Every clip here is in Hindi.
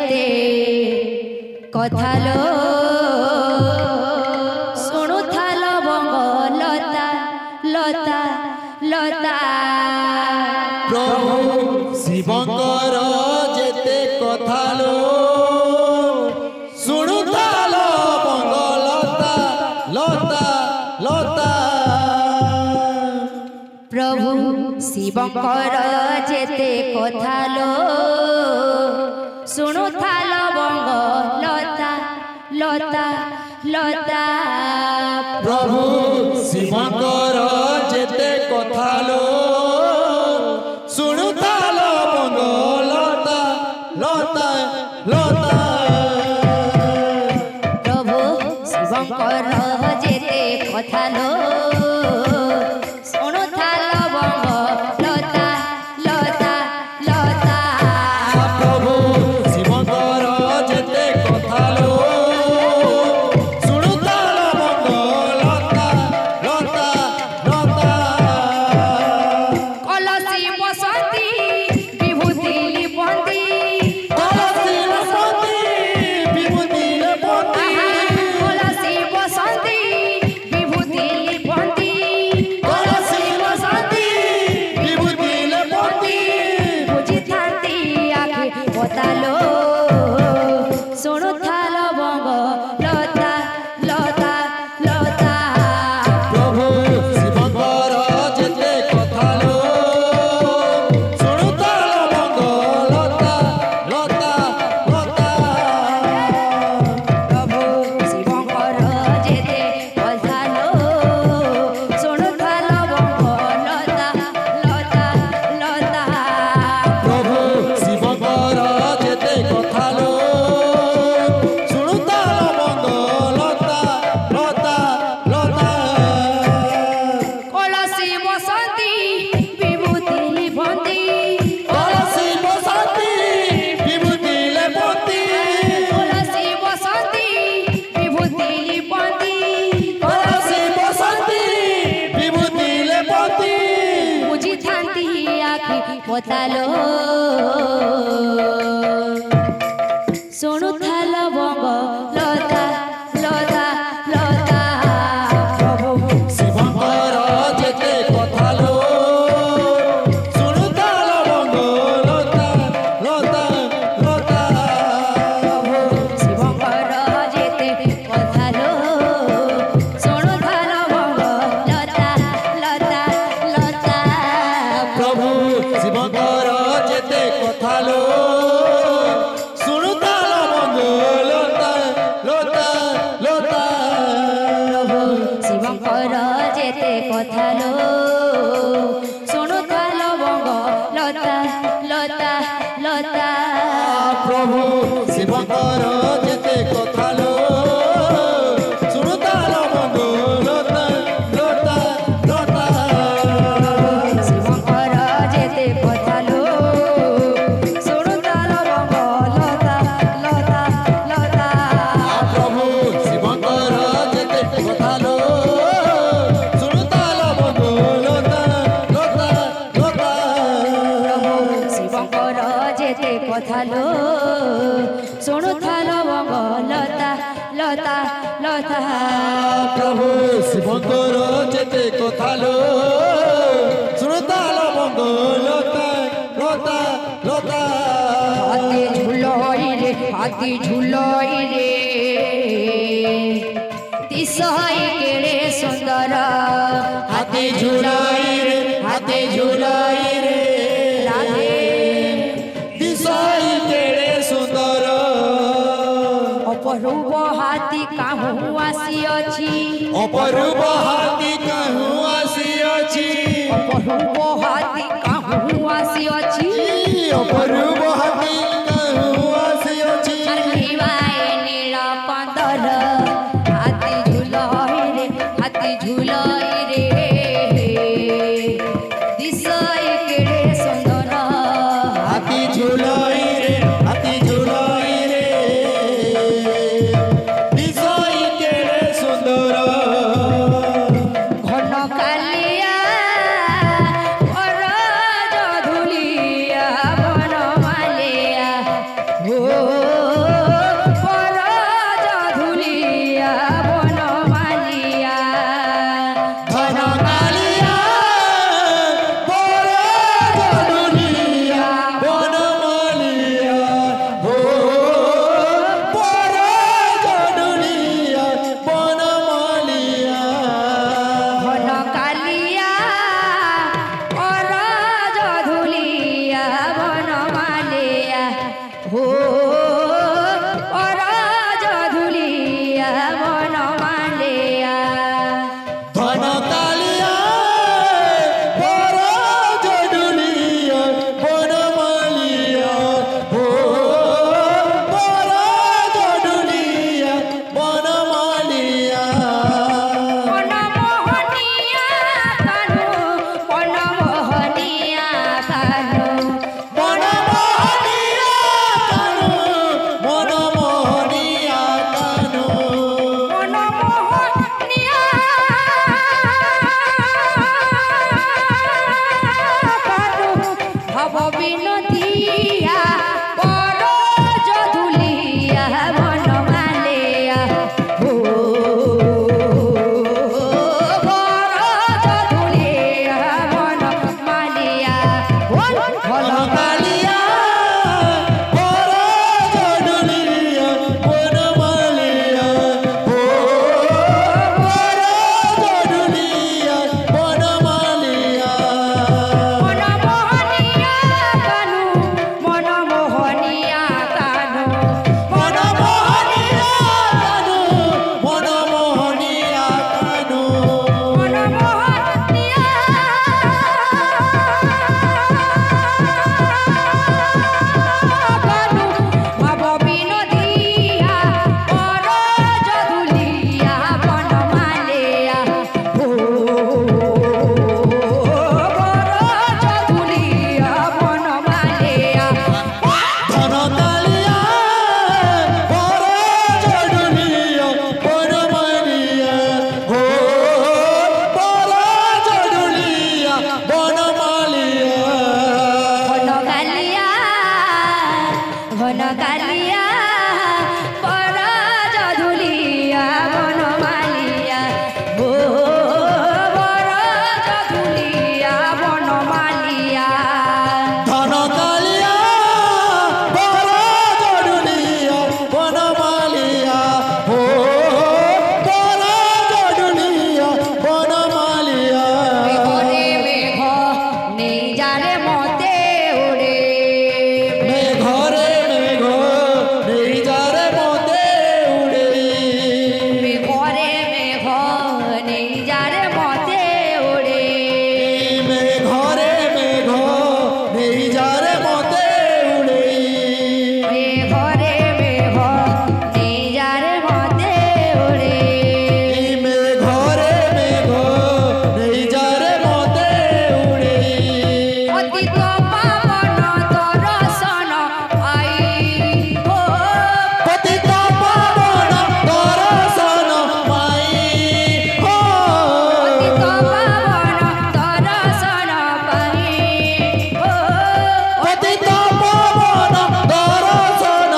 जेते कथालो शुणुथालो बंग लता लता लता प्रभु शिवंकर जेते कथालो शुणुथालो बंग लता लता लता प्रभु शिवंकर जेते कथालो शुणुथालो बंग लता लता लता प्रभु शिवंकर जेते कथालो शुणुथालो बंग लता लता लता प्रभु शिवंकर जेते कथालो शुणुथालो बंग लता लता लता प्रभु शिवंकर जेते कथालो शुणुथालो बंग लता लता लता कलसी बसंती विभूति लिपंती कलसी बसंती विभूति लिपंती कलसी बसंती विभूति लिपंती कलसी बसंती विभूति लिपंती बुझिथांती आखे बतालो शुणुथालो बंग लता लता लता प्रभु शिवंकर जेते कथालो शुणुथालो बंग लता लता लता प्रभु शिवंकर जेते कथालो शुणुथालो बंग लता लता लता प्रभु शिवंकर जेते कथालो शुणुथालो बंग लता लता लता कलसी बसंती विभूति लिपंती कलसी बसंती विभूति लिपंती कलसी बसंती विभूति लिपंती कलसी बसंती विभूति लिपंती बुझिथांती आखि बतालो शुणुथालो बंग लता लता लता प्रभु शिवंकर जेते कथालो शुणुथालो बंग लता लता लता प्रभु शिवंकर जेते कथालो शुणुथालो बंग लता लता लता प्रभु शिवंकर जेते कथालो शुणुथालो बंग लता लता लता प्रभु शिवंकर जेते कथालो शुणुथालो बंग लता लता लता प्रभु शिवंकर जेते कथालो शुणुथालो बंग लता लता लता शिवंकर जेते कथालो शुणुथालो बंग लता लता लता प्रभु शिवंकर जेते कथालो शुणुथालो बंग लता लता लता प्रभु शिवंकर जेते कथालो शुणुथालो बंग लता लता लता प्रभु शिवंकर जेते कथालो शुणुथालो बंग लता लता लता हाथी झुलोई रे तिसई केड़े सुंदर हाथी झुलाई रे राधे दिशाई केड़े सुंदर अपरूप हाथी काहू आसी अछि अपरूप हाथी कहूँ आसी अछि अपरूप हाथी काहू आसी अछि अपरूप हाथी कहूँ आसी अछि अर्घिवाए नील पंदर हाथी झुलोई रे दिसई केड़े सुंदर हाथी झुलाई रे दिशाई केड़े सुंदर घन कालिया धुलिया बन मालिया हो हो पराज धुलिया मन मालिया धन कालिया पराज धुलिया मन मालिया हो पराज धुलिया मन मालिया मन मोहनिया कानु मन मोहनिया कानु मन मोहनिया कानु मन मोहनिया कानु मन मोहनिया कानु भव बिनतिया पराज धुलिया मन मालिया हो पराज धुलिया मन मालिया धन कालिया पराज धुलिया मन मालिया हो पराज धुलिया मन मालिया मन मोहनिया कानु मन मोहनिया कानु मन मोहनिया कानु मन मोहनिया कानु मन मोहनिया कानु भव बिनतिया पराज धुलिया मन मालिया हो पराज धुलिया मन मालिया धन कालिया पराज धुलिया मन मालिया हो पराज धुलिया मन मालिया घन कालिया पराज धुलिया मन मालिया हो पराज धुलिया मन मालिया धन कालिया पराज धुलिया मन मालिया हो पराज धुलिया मन मालिया मेघरे मेघ নেই যারে মতে ওরে मेघरे मेघ नेई जारे मोते उड़े মেঘরে মেঘ নেই যারে মতে ওরে मेघरे मेघ नेई जारे मोते उड़े মেঘরে মেঘ নেই যারে মতে ওরে मेघरे मेघ नेई जारे मोते उड़े অতীত পাবন দর্শন আই হো पतित पावन दर्शन पाई हो অতীত পাবন দর্শন পাই হো पतित पावन दर्शन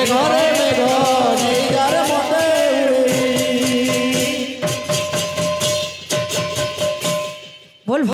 ঘরে মেঘ